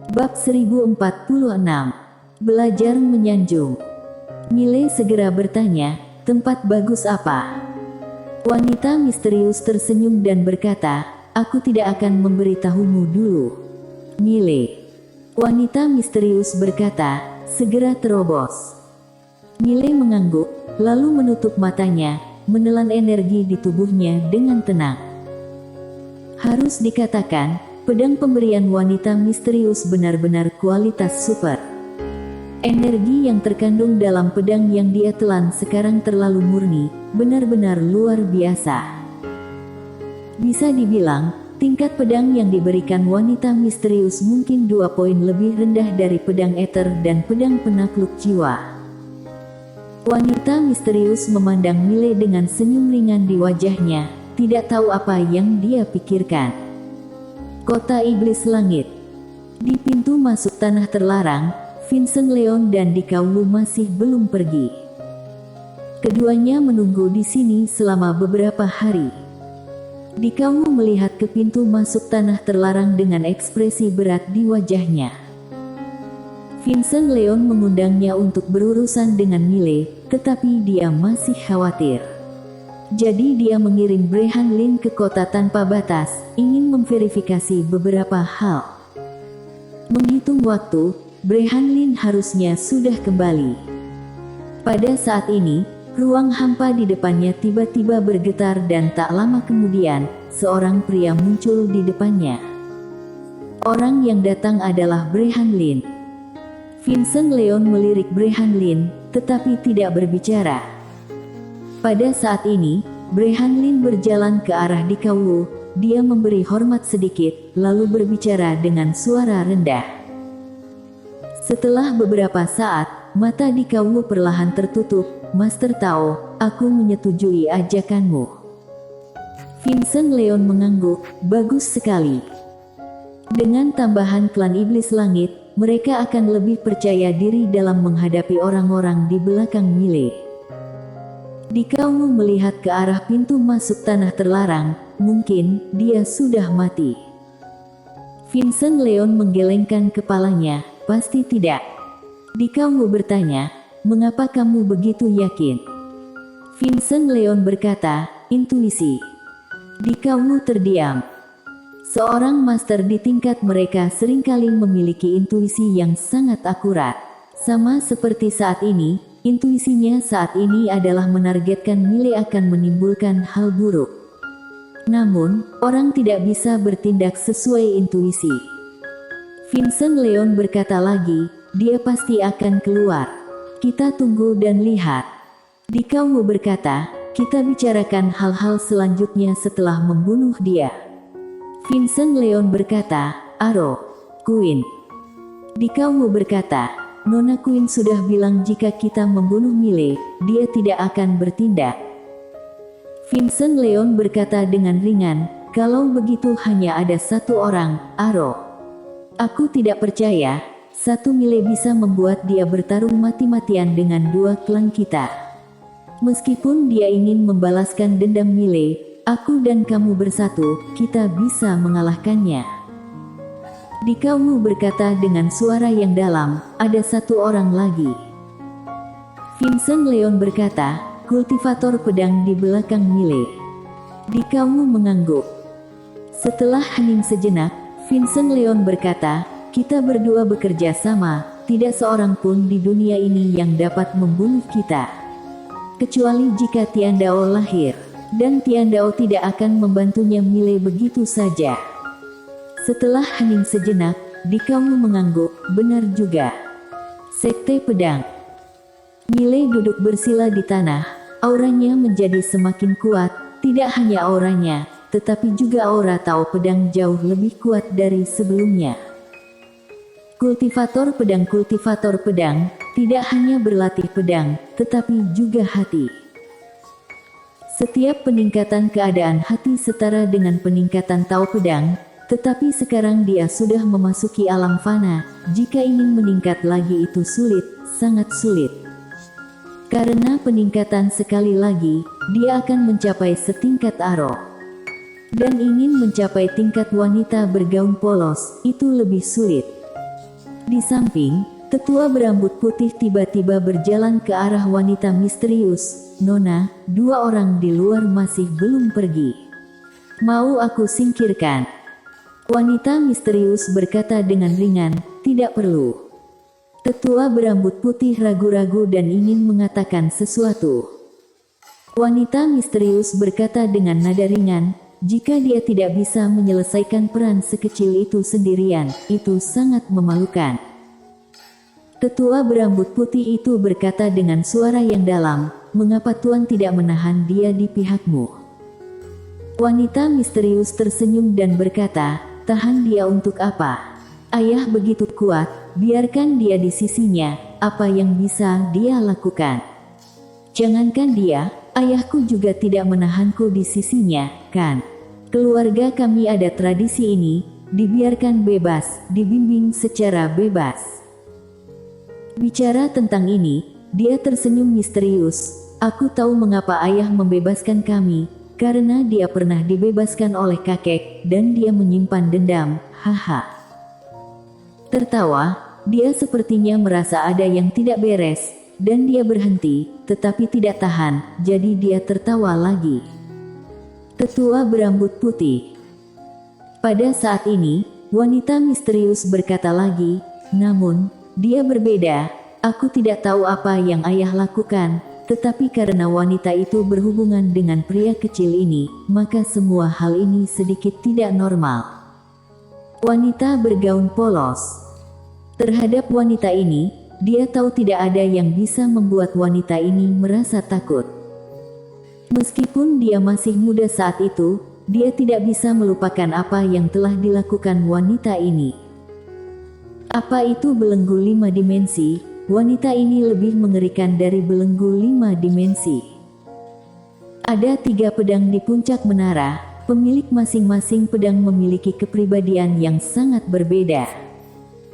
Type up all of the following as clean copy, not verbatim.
Bab 1046. Belajar menyanjung. Mile segera bertanya, tempat bagus apa? Wanita misterius tersenyum dan berkata, aku tidak akan memberitahumu dulu. Mile. Wanita misterius berkata, segera terobos. Mile mengangguk, lalu menutup matanya, menelan energi di tubuhnya dengan tenang. Harus dikatakan, pedang pemberian wanita misterius benar-benar kualitas super. Energi yang terkandung dalam pedang yang dia telan sekarang terlalu murni, benar-benar luar biasa. Bisa dibilang, tingkat pedang yang diberikan wanita misterius mungkin 2 poin lebih rendah dari pedang ether dan pedang penakluk jiwa. Wanita misterius memandang Mile dengan senyum ringan di wajahnya, tidak tahu apa yang dia pikirkan. Kota Iblis Langit. Di pintu masuk tanah terlarang, Vincent Leon dan Dikawu masih belum pergi. Keduanya menunggu di sini selama beberapa hari. Dikawu melihat ke pintu masuk tanah terlarang dengan ekspresi berat di wajahnya. Vincent Leon mengundangnya untuk berurusan dengan Mile, tetapi dia masih khawatir. Jadi dia mengirim Brehan Lin ke kota tanpa batas, ingin memverifikasi beberapa hal. Menghitung waktu, Brehan Lin harusnya sudah kembali. Pada saat ini, ruang hampa di depannya tiba-tiba bergetar dan tak lama kemudian, seorang pria muncul di depannya. Orang yang datang adalah Brehan Lin. Vincent Leon melirik Brehan Lin, tetapi tidak berbicara. Pada saat ini, Brehan Lin berjalan ke arah Dikawu. Dia memberi hormat sedikit, lalu berbicara dengan suara rendah. Setelah beberapa saat, mata Dikawu perlahan tertutup. Master Tao, aku menyetujui ajakanmu. Vincent Leon mengangguk, bagus sekali. Dengan tambahan klan Iblis Langit, mereka akan lebih percaya diri dalam menghadapi orang-orang di belakang Mile. Dikawu melihat ke arah pintu masuk tanah terlarang, mungkin dia sudah mati. Vincent Leon menggelengkan kepalanya, pasti tidak. Dikawu bertanya, mengapa kamu begitu yakin? Vincent Leon berkata, intuisi. Dikawu terdiam. Seorang master di tingkat mereka seringkali memiliki intuisi yang sangat akurat. Sama seperti saat ini, intuisinya saat ini adalah menargetkan Mile akan menimbulkan hal buruk. Namun, orang tidak bisa bertindak sesuai intuisi. Vincent Leon berkata lagi, dia pasti akan keluar. Kita tunggu dan lihat. Dikawu berkata, kita bicarakan hal-hal selanjutnya setelah membunuh dia. Vincent Leon berkata, Aro, Queen. Dikawu berkata, Nona Queen sudah bilang jika kita membunuh Mile, dia tidak akan bertindak. Vincent Leon berkata dengan ringan, kalau begitu hanya ada satu orang, Aro. Aku tidak percaya, satu Mile bisa membuat dia bertarung mati-matian dengan dua klan kita. Meskipun dia ingin membalaskan dendam Mile, aku dan kamu bersatu, kita bisa mengalahkannya. Dikawu berkata dengan suara yang dalam, ada satu orang lagi. Vincent Leon berkata, kultivator pedang di belakang Mile. Dikawu mengangguk. Setelah hening sejenak, Vincent Leon berkata, kita berdua bekerja sama, tidak seorang pun di dunia ini yang dapat membunuh kita. Kecuali jika Tiandao lahir, dan Tiandao tidak akan membantunya Mile begitu saja. Setelah hening sejenak, Dikawu mengangguk, benar juga. Sekte pedang. Mile duduk bersila di tanah, auranya menjadi semakin kuat, tidak hanya auranya, tetapi juga aura Tao pedang jauh lebih kuat dari sebelumnya. Kultivator pedang, tidak hanya berlatih pedang, tetapi juga hati. Setiap peningkatan keadaan hati setara dengan peningkatan Tao pedang, tetapi sekarang dia sudah memasuki alam fana, jika ingin meningkat lagi itu sulit, sangat sulit. Karena peningkatan sekali lagi, dia akan mencapai setingkat Aro. Dan ingin mencapai tingkat wanita bergaun polos, itu lebih sulit. Di samping, tetua berambut putih tiba-tiba berjalan ke arah wanita misterius. "Nona, dua orang di luar masih belum pergi. Mau aku singkirkan?" Wanita misterius berkata dengan ringan, "Tidak perlu." Tetua berambut putih ragu-ragu dan ingin mengatakan sesuatu. Wanita misterius berkata dengan nada ringan, "Jika dia tidak bisa menyelesaikan peran sekecil itu sendirian, itu sangat memalukan." Tetua berambut putih itu berkata dengan suara yang dalam, "Mengapa Tuan tidak menahan dia di pihakmu?" Wanita misterius tersenyum dan berkata, "Tahan dia untuk apa? Ayah begitu kuat, biarkan dia di sisinya, apa yang bisa dia lakukan? Jangankan dia, ayahku juga tidak menahanku di sisinya, kan? Keluarga kami ada tradisi ini, dibiarkan bebas, dibimbing secara bebas." Bicara tentang ini, dia tersenyum misterius. "Aku tahu mengapa ayah membebaskan kami, karena dia pernah dibebaskan oleh kakek, dan dia menyimpan dendam, haha." Tertawa, dia sepertinya merasa ada yang tidak beres, dan dia berhenti, tetapi tidak tahan, jadi dia tertawa lagi. Tetua berambut putih. Pada saat ini, wanita misterius berkata lagi, "Namun, dia berbeda. Aku tidak tahu apa yang ayah lakukan, tetapi karena wanita itu berhubungan dengan pria kecil ini, maka semua hal ini sedikit tidak normal." Wanita bergaun polos. Terhadap wanita ini, dia tahu tidak ada yang bisa membuat wanita ini merasa takut. Meskipun dia masih muda saat itu, dia tidak bisa melupakan apa yang telah dilakukan wanita ini. Apa itu belenggu 5 dimensi? Wanita ini lebih mengerikan dari belenggu 5 dimensi. Ada 3 pedang di puncak menara, pemilik masing-masing pedang memiliki kepribadian yang sangat berbeda.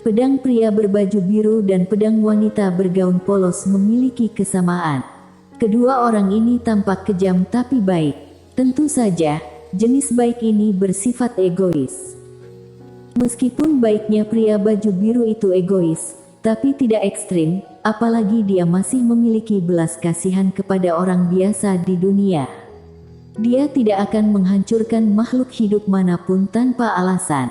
Pedang pria berbaju biru dan pedang wanita bergaun polos memiliki kesamaan. Kedua orang ini tampak kejam tapi baik. Tentu saja, jenis baik ini bersifat egois. Meskipun baiknya pria baju biru itu egois, tapi tidak ekstrim, apalagi dia masih memiliki belas kasihan kepada orang biasa di dunia. Dia tidak akan menghancurkan makhluk hidup manapun tanpa alasan.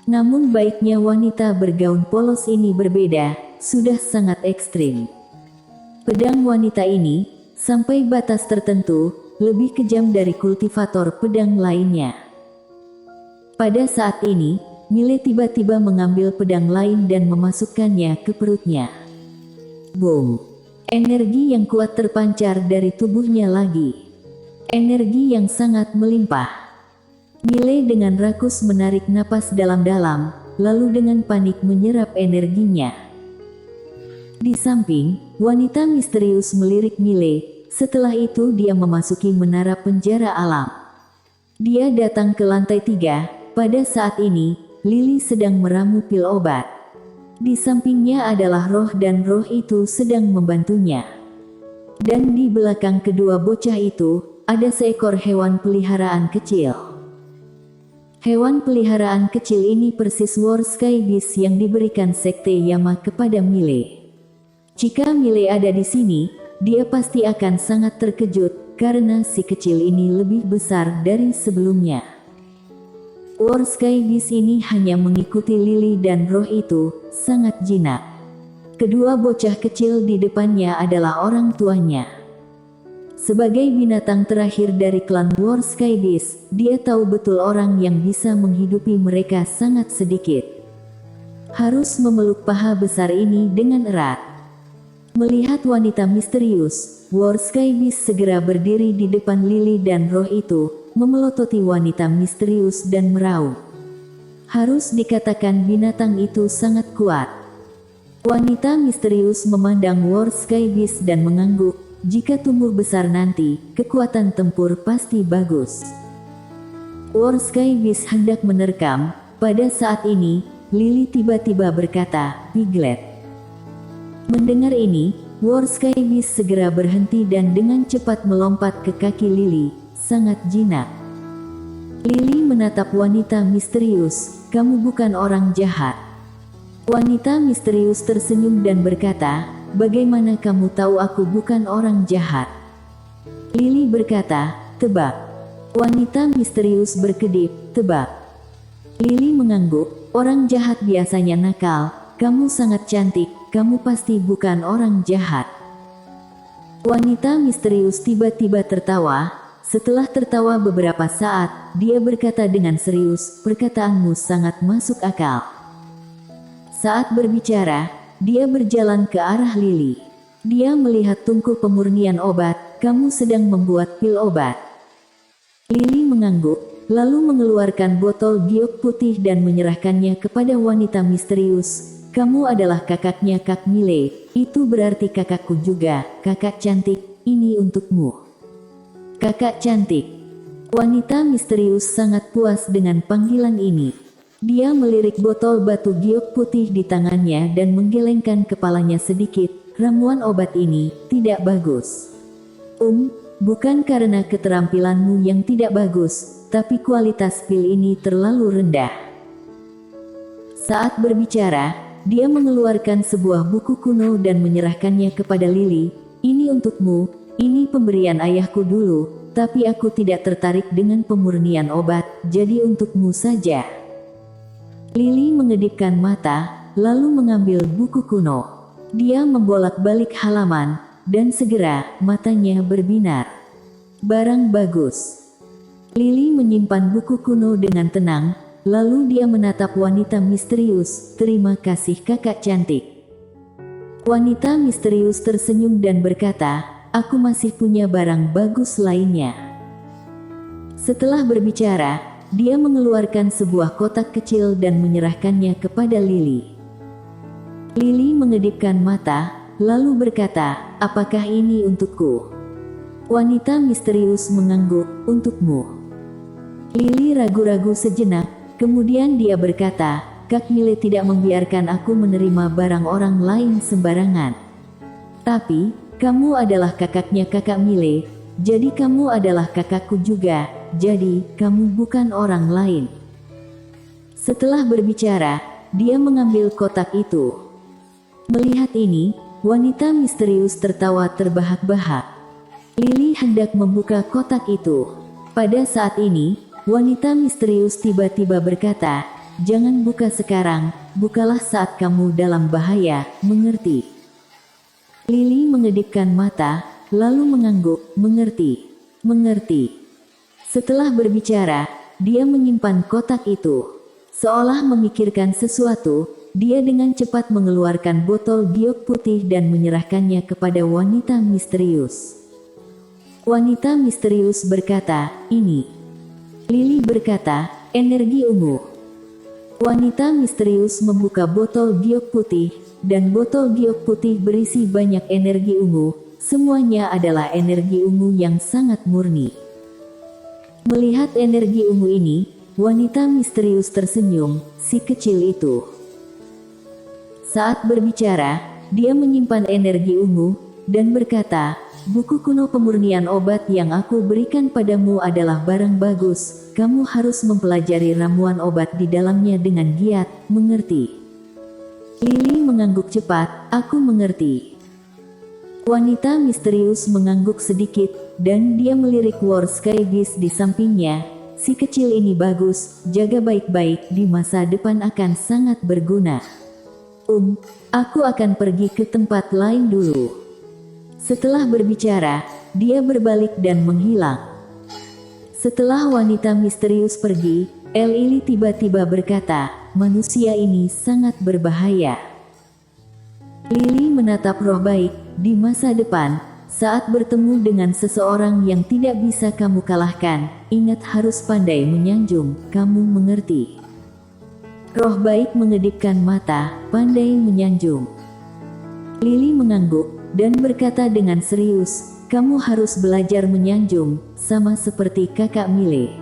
Namun baiknya wanita bergaun polos ini berbeda, sudah sangat ekstrim. Pedang wanita ini, sampai batas tertentu, lebih kejam dari kultivator pedang lainnya. Pada saat ini, Mile tiba-tiba mengambil pedang lain dan memasukkannya ke perutnya. Boom! Energi yang kuat terpancar dari tubuhnya lagi. Energi yang sangat melimpah. Mile dengan rakus menarik napas dalam-dalam, lalu dengan panik menyerap energinya. Di samping, wanita misterius melirik Mile. Setelah itu dia memasuki menara penjara alam. Dia datang ke lantai 3, pada saat ini, Lily sedang meramu pil obat. Di sampingnya adalah roh dan roh itu sedang membantunya. Dan di belakang kedua bocah itu, ada seekor hewan peliharaan kecil. Hewan peliharaan kecil ini persis War Sky Beast yang diberikan Sekte Yama kepada Mile. Jika Mile ada di sini, dia pasti akan sangat terkejut, karena si kecil ini lebih besar dari sebelumnya. War Sky Beast ini hanya mengikuti Lily dan roh itu, sangat jinak. Kedua bocah kecil di depannya adalah orang tuanya. Sebagai binatang terakhir dari klan War Sky Beast, dia tahu betul orang yang bisa menghidupi mereka sangat sedikit. Harus memeluk paha besar ini dengan erat. Melihat wanita misterius, War Sky Beast segera berdiri di depan Lily dan roh itu, memelototi wanita misterius dan meraung. Harus dikatakan binatang itu sangat kuat. Wanita misterius memandang War Sky Beast dan mengangguk, jika tumbuh besar nanti, kekuatan tempur pasti bagus. War Sky Beast hendak menerkam, pada saat ini, Lily tiba-tiba berkata, "Piglet." Mendengar ini, War Sky Beast segera berhenti dan dengan cepat melompat ke kaki Lily. Sangat jinak. Lily menatap wanita misterius, "Kamu bukan orang jahat." Wanita misterius tersenyum dan berkata, "Bagaimana kamu tahu aku bukan orang jahat?" Lily berkata, "Tebak." Wanita misterius berkedip, "Tebak." Lily mengangguk, "Orang jahat biasanya nakal. Kamu sangat cantik, kamu pasti bukan orang jahat." Wanita misterius tiba-tiba tertawa. Setelah tertawa beberapa saat, dia berkata dengan serius, "Perkataanmu sangat masuk akal." Saat berbicara, dia berjalan ke arah Lily. Dia melihat tungku pemurnian obat. "Kamu sedang membuat pil obat." Lily mengangguk, lalu mengeluarkan botol giok putih dan menyerahkannya kepada wanita misterius. "Kamu adalah kakaknya Kak Mile, itu berarti kakakku juga, kakak cantik, ini untukmu." "Kakak cantik." Wanita misterius sangat puas dengan panggilan ini. Dia melirik botol batu giok putih di tangannya dan menggelengkan kepalanya sedikit. "Ramuan obat ini tidak bagus. Bukan karena keterampilanmu yang tidak bagus, tapi kualitas pil ini terlalu rendah." Saat berbicara, dia mengeluarkan sebuah buku kuno dan menyerahkannya kepada Lily. "Ini untukmu, ini pemberian ayahku dulu, tapi aku tidak tertarik dengan pemurnian obat, jadi untukmu saja." Lily mengedipkan mata, lalu mengambil buku kuno. Dia membolak-balik halaman, dan segera matanya berbinar. "Barang bagus." Lily menyimpan buku kuno dengan tenang, lalu dia menatap wanita misterius. "Terima kasih kakak cantik." Wanita misterius tersenyum dan berkata, "Aku masih punya barang bagus lainnya." Setelah berbicara, dia mengeluarkan sebuah kotak kecil dan menyerahkannya kepada Lily. Lily mengedipkan mata, lalu berkata, "Apakah ini untukku?" Wanita misterius mengangguk, "Untukmu." Lily ragu-ragu sejenak, kemudian dia berkata, "Kak Mile tidak membiarkan aku menerima barang orang lain sembarangan. Tapi, kamu adalah kakaknya kakak Mile, jadi kamu adalah kakakku juga, jadi kamu bukan orang lain." Setelah berbicara, dia mengambil kotak itu. Melihat ini, wanita misterius tertawa terbahak-bahak. Lily hendak membuka kotak itu. Pada saat ini, wanita misterius tiba-tiba berkata, "Jangan buka sekarang, bukalah saat kamu dalam bahaya, mengerti?" Lily mengedipkan mata, lalu mengangguk, "Mengerti, mengerti." Setelah berbicara, dia menyimpan kotak itu. Seolah memikirkan sesuatu, dia dengan cepat mengeluarkan botol giok putih dan menyerahkannya kepada wanita misterius. Wanita misterius berkata, "Ini." Lily berkata, "Energi ungu." Wanita misterius membuka botol giok putih, dan botol giok putih berisi banyak energi ungu. Semuanya adalah energi ungu yang sangat murni. Melihat energi ungu ini, wanita misterius tersenyum, si kecil itu. Saat berbicara, dia menyimpan energi ungu, dan berkata, "Buku kuno pemurnian obat yang aku berikan padamu adalah barang bagus. Kamu harus mempelajari ramuan obat di dalamnya dengan giat, mengerti?" Lily mengangguk cepat, "Aku mengerti." Wanita misterius mengangguk sedikit, dan dia melirik War Sky Beast di sampingnya. "Si kecil ini bagus, jaga baik-baik, di masa depan akan sangat berguna." Aku akan pergi ke tempat lain dulu." Setelah berbicara, dia berbalik dan menghilang. Setelah wanita misterius pergi, Lily tiba-tiba berkata, "Manusia ini sangat berbahaya." Lily menatap roh baik di masa depan. Saat bertemu dengan seseorang yang tidak bisa kamu kalahkan, ingat harus pandai menyanjung, kamu mengerti? Roh baik mengedipkan mata, pandai menyanjung. Lily mengangguk, dan berkata dengan serius, "Kamu harus belajar menyanjung, sama seperti kakak Mile."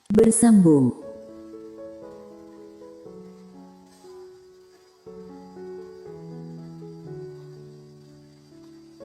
Bersambung.